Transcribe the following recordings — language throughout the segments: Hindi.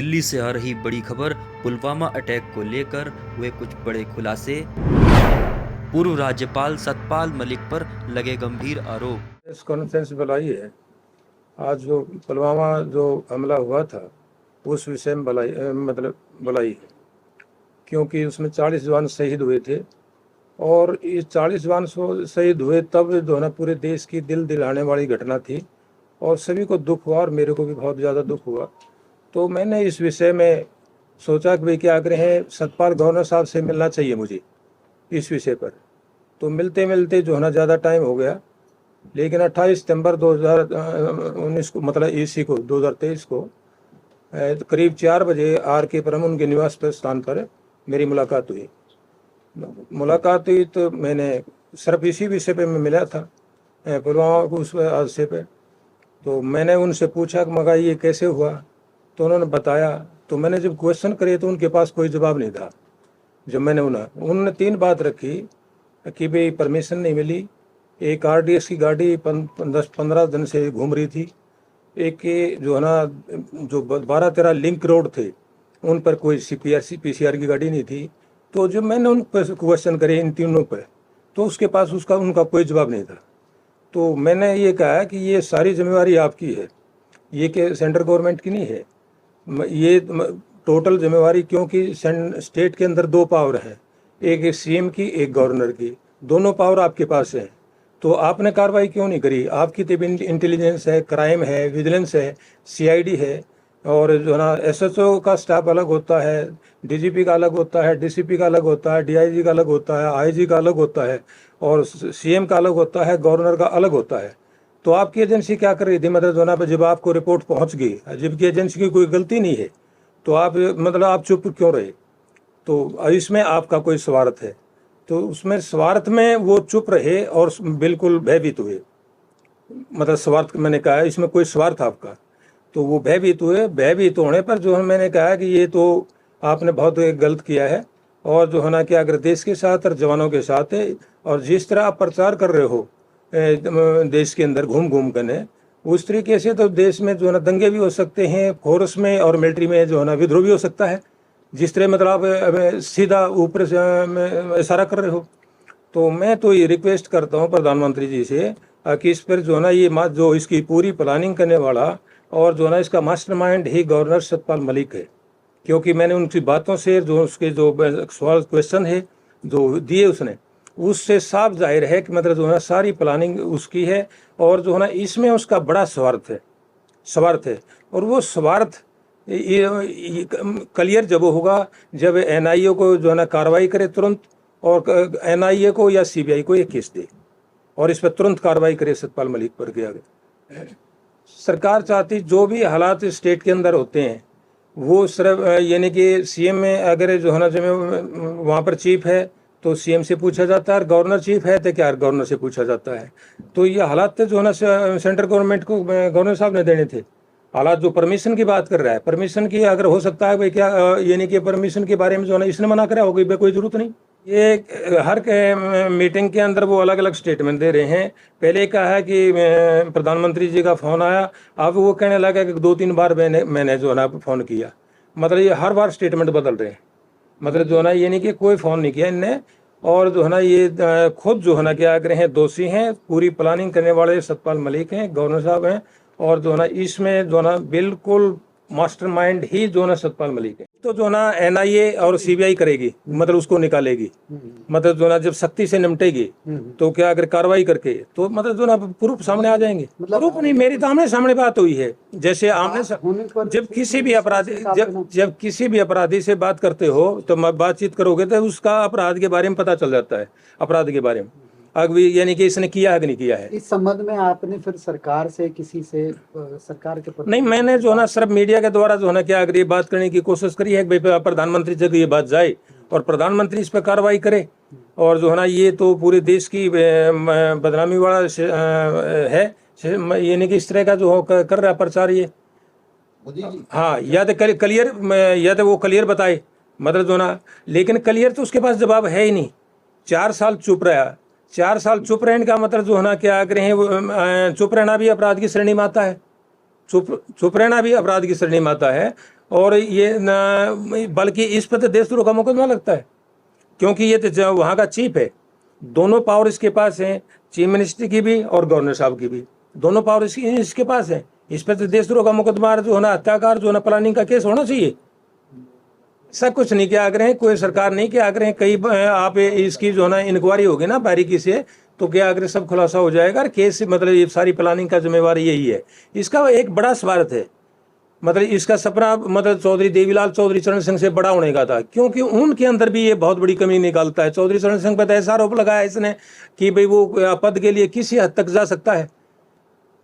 दिल्ली से आ रही बड़ी खबर, पुलवामा अटैक को लेकर हुए कुछ बड़े खुलासे। पूर्व राज्यपाल सतपाल मलिक पर लगे गंभीर आरोप। प्रेस कॉन्फ्रेंस बुलाई है। आज जो पुलवामा जो हमला हुआ था उस विषय में बुलाई है, क्योंकि उसमें 40 जवान शहीद हुए थे और ये 40 जवान शहीद हुए तब जो है ना पूरे देश की दिल दिलाने वाली घटना थी और सभी को दुख हुआ और मेरे को भी बहुत ज़्यादा दुख हुआ। तो मैंने इस विषय में सोचा कि भाई क्या करें, सतपाल गवर्नर साहब से मिलना चाहिए मुझे इस विषय पर। तो मिलते मिलते जो है ना ज़्यादा टाइम हो गया, लेकिन 28 सितंबर 2019 को मतलब ईसी को 2023 को करीब 4 बजे RK पुरम उनके निवास स्थान पर मेरी मुलाकात हुई। तो मैंने सिर्फ इसी विषय पे मैं मिला था, पुलवामा को उस हादसे पे। तो मैंने उनसे पूछा कि मगर ये कैसे हुआ, तो उन्होंने बताया। तो मैंने जब क्वेश्चन करे तो उनके पास कोई जवाब नहीं था। जब मैंने उन्होंने 3 बात रखी कि भाई परमिशन नहीं मिली, एक RDX की गाड़ी 10-15 दिन से घूम रही थी, एक जो है ना जो 12-13 लिंक रोड थे उन पर कोई PCR की गाड़ी नहीं थी। तो जब मैंने उन पर क्वेश्चन करे इन तीनों पर, तो उसके पास उनका कोई जवाब नहीं था। तो मैंने ये कहा कि ये सारी जिम्मेवारी आपकी है, ये कि सेंट्रल गवर्नमेंट की नहीं है, ये टोटल जिम्मेवारी, क्योंकि स्टेट के अंदर 2 पावर है, एक CM की, एक गवर्नर की, दोनों पावर आपके पास है। तो आपने कार्रवाई क्यों नहीं करी? आपकी तो इंटेलिजेंस है, क्राइम है, विजिलेंस है, CID है, और जो है ना SHO का स्टाफ अलग होता है, DGP का अलग होता है, DCP का अलग होता है, DIG का अलग होता है, IG का अलग होता है, और CM का अलग होता है, गवर्नर का अलग होता है। तो आपकी एजेंसी क्या कर रही थी? मतलब जो ना जब आपको रिपोर्ट पहुंच गई, जबकि एजेंसी की कोई गलती नहीं है, तो आप चुप क्यों रहे? तो इसमें आपका कोई स्वार्थ है। तो उसमें स्वार्थ में वो चुप रहे और बिल्कुल भयभीत हुए। मतलब स्वार्थ, मैंने कहा इसमें कोई स्वार्थ आपका, तो वो भयभीत हुए। भयभीत होने पर जो है मैंने कहा कि ये तो आपने बहुत गलत किया है, और जो है ना कि अगर देश के साथ और जवानों के साथ है, और जिस तरह आप प्रचार कर रहे हो देश के अंदर घूम घूम कर, उस तरीके से तो देश में जो है ना दंगे भी हो सकते हैं, फोर्स में और मिलिट्री में जो है ना विद्रोह भी हो सकता है, जिस तरह मतलब आप सीधा ऊपर से इशारा कर रहे हो। तो मैं तो ये रिक्वेस्ट करता हूँ प्रधानमंत्री जी से कि इस पर जो है ना ये जो इसकी पूरी प्लानिंग करने वाला और जो है ना इसका मास्टरमाइंड ही गवर्नर सतपाल मलिक है। क्योंकि मैंने उनकी बातों से जो उसके जो सवाल क्वेश्चन है जो दिए उसने, उससे साफ जाहिर है कि मतलब जो है ना सारी प्लानिंग उसकी है, और जो है ना इसमें उसका बड़ा स्वार्थ है। और वो स्वार्थ ये क्लियर जब होगा जब NIA को जो है ना कार्रवाई करे तुरंत, और NIA को या CBI को ये केस दे और इस पर तुरंत कार्रवाई करे सतपाल मलिक पर किया गया। सरकार चाहती जो भी हालात स्टेट के अंदर होते हैं वो सिर्फ यानी कि CM में अगर जो है ना जो वहाँ पर चीफ है तो CM से पूछा जाता है, और गवर्नर चीफ है तो क्या गवर्नर से पूछा जाता है। तो ये हालात जो है ना सेंट्रल गवर्नमेंट को गवर्नर साहब ने देने थे। हालात जो परमिशन की बात कर रहा है, परमिशन की अगर हो सकता है भाई क्या यानी कि परमिशन के बारे में जो है ना इसने मना करा होगी, भाई कोई जरूरत नहीं। ये हर मीटिंग के अंदर वो अलग अलग स्टेटमेंट दे रहे हैं। पहले कहा है कि प्रधानमंत्री जी का फ़ोन आया, अब वो कहने लगा कि 2-3 बार मैंने जो है ना फ़ोन किया। मतलब ये हर बार स्टेटमेंट बदल रहे हैं। मतलब जो है ना ये नहीं कि कोई फ़ोन नहीं किया इनने, और जो है ना ये खुद जो है ना क्या करें हैं, दोषी हैं। पूरी प्लानिंग करने वाले सतपाल मलिक हैं, गवर्नर साहब हैं, और जो है ना इसमें जो है ना बिल्कुल मास्टरमाइंड ही जो है ना सतपाल मलिक है। तो जो है ना NIA और CBI करेगी, मतलब उसको निकालेगी, मतलब जो है ना जब सख्ती से निपटेगी तो क्या अगर कार्रवाई करके तो मतलब जो है ना प्रूफ सामने आ जाएंगे। प्रूफ नहीं, मेरी तो आमने सामने बात हुई है। जैसे आमने जब किसी भी अपराधी से बात करते हो तो बातचीत करोगे तो उसका अपराध के बारे में पता चल जाता है, अपराध के बारे में अभी यानी कि इसने किया है कि नहीं किया है। इस संबंध में आपने फिर सरकार से किसी से सरकार के नहीं, मैंने जो है ना सिर्फ मीडिया के द्वारा जो है ना क्या अगर ये बात करने की कोशिश करी है कि भाई प्रधानमंत्री तक ये बात जाए और प्रधानमंत्री इस पर कार्रवाई करे, और जो है ना ये तो पूरे देश की बदनामी वाला है, यानी कि इस तरह का जो कर रहा है प्रचार ये। हाँ, या तो वो क्लियर बताए, मतलब जो ना, लेकिन क्लियर तो उसके पास जवाब है ही नहीं। 4 साल चुप रहा, 4 साल चुप रहने का मतलब जो है ना क्या करें हैं, चुप रहना भी अपराध की श्रेणी में आता है। चुप रहना भी अपराध की श्रेणी में आता है। और ये बल्कि इस पर तो देशद्रोह का मुकदमा लगता है, क्योंकि ये तो वहाँ का चीफ है, दोनों पावर इसके पास हैं, चीफ मिनिस्टर की भी और गवर्नर साहब की भी, दोनों पावर इसके पास है। इस पर तो देशद्रोह का मुकदमा जो है ना, हत्याकार जो है ना, प्लानिंग का केस होना चाहिए। सब कुछ नहीं किया आग्रह, कोई सरकार नहीं किया आग्रह। कई आप इसकी जो है ना इंक्वायरी होगी ना बारीकी से, तो क्या आग्रह सब खुलासा हो जाएगा। और केस मतलब ये सारी प्लानिंग का जिम्मेवार यही है। इसका एक बड़ा स्वार्थ है, मतलब इसका सपना मतलब चौधरी देवीलाल चौधरी चरण सिंह से बड़ा होने का था, क्योंकि उनके अंदर भी ये बहुत बड़ी कमी निकालता है। चौधरी चरण सिंह पर तो ऐसा आरोप लगाया इसने कि भाई वो पद के लिए किसी हद तक जा सकता है।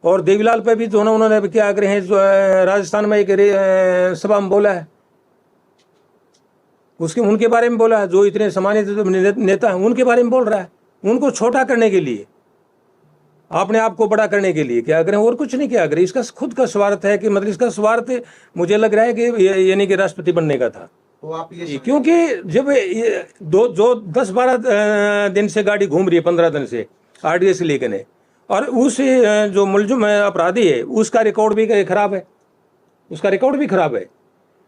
और देवीलाल पे भी जो है उन्होंने क्या आग्रह है, जो राजस्थान में एक सभा में बोला है, उसके उनके बारे में बोला है, जो इतने सम्मानित नेता हैं उनके बारे में बोल रहा है, उनको छोटा करने के लिए, अपने आप को बड़ा करने के लिए क्या करें, और कुछ नहीं क्या करें। इसका खुद का स्वार्थ है कि मतलब इसका स्वार्थ मुझे लग रहा है कि यानी कि राष्ट्रपति बनने का था। तो आप ये क्योंकि जब ये जो 10-12 दिन से गाड़ी घूम रही है, 15 दिन से आरडीए से लेकर ने, और उस जो मुलजुम है, अपराधी है, उसका रिकॉर्ड भी खराब है, उसका रिकॉर्ड भी खराब है।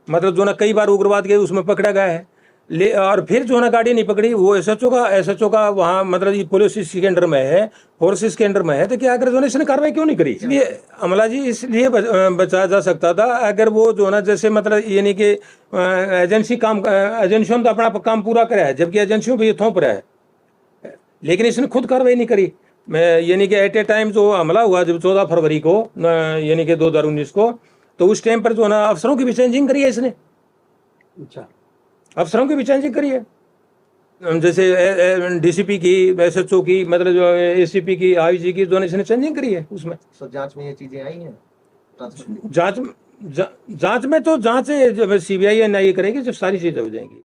मतलब जो ना कई बार उग्रवाद के उसमें पकड़ा गया है, और फिर जो ना गाड़ी नहीं पकड़ी, वो एसएचओ का वहाँ मतलब ये पुलिस इसके अंडर में है, फोर्सेस के अंडर में है, तो क्या अगर जो इसने कार्रवाई क्यों नहीं करी। इसलिए अमला जी इसलिए बचाया जा सकता था अगर वो जो ना जैसे मतलब यानी कि एजेंसियों तो अपना काम पूरा करा है, जबकि एजेंसियों पर ये थोप रहा है, लेकिन इसने खुद कार्रवाई नहीं करी। मैं यानी कि एट ए टाइम जो हमला हुआ जब 14 फरवरी को यानी कि 2019 को, तो उस टाइम पर जो है ना अफसरों की भी चेंजिंग करी है इसने। अच्छा, अफसरों की भी चेंजिंग करी है, जैसे डीसीपी की, एसएचओ की, मतलब जो एसीपी की, आईजी की, जो इसने चेंजिंग करी है उसमें। तो जांच में ये चीजें आई हैं? जांच में तो जांच जब सीबीआई एनआईए करेगी, जब सारी चीजें हो जाएंगी।